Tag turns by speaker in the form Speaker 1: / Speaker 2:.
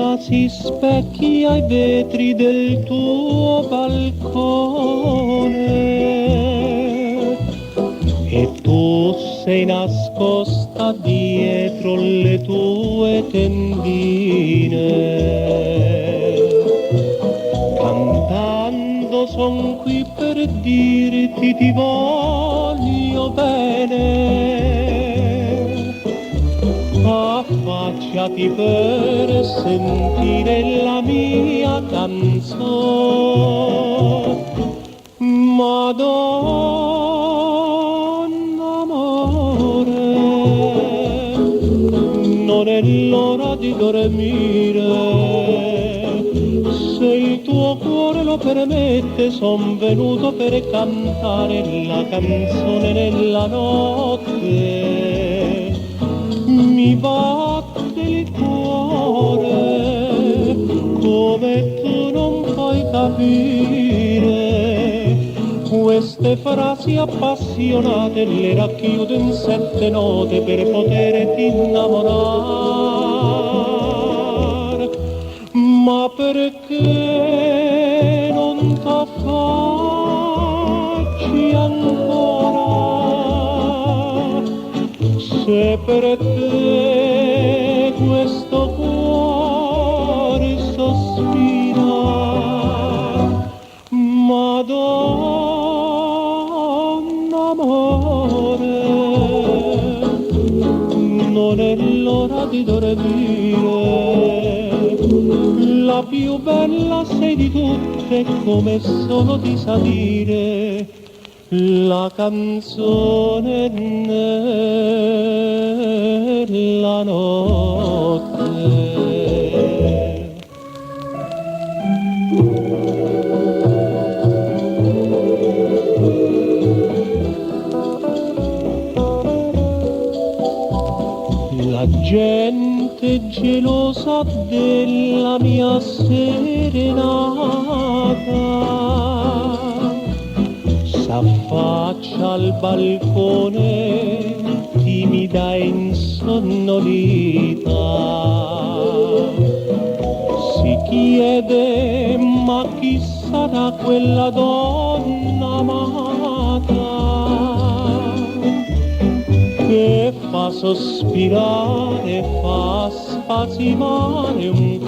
Speaker 1: vita si specchia ai vetri del tuo balcone e tu sei nascosta dietro le tue tendine. Cantando son qui per dirti ti voglio bene, affacciati per sentire la mia canzone. Madonna amore, non è l'ora di dormire. Se il tuo cuore lo permette, son venuto per cantare la canzone nella notte. Mi batte il cuore come tu non puoi capire. Queste frasi appassionate le racchiudo in 7 note per poterti innamorare. Ma perché non t'affacci ancora? Se per te questo cuore sospira, Madonna amore, non è l'ora di dormire. La più bella sei di tutte, come solo ti sa dire la canzone nella notte. La gente gelosa della mia serenata s'affaccia al balcone timida e insonnolita. Si chiede ma chi sarà quella donna amata che fa sospirare, fa spasimare un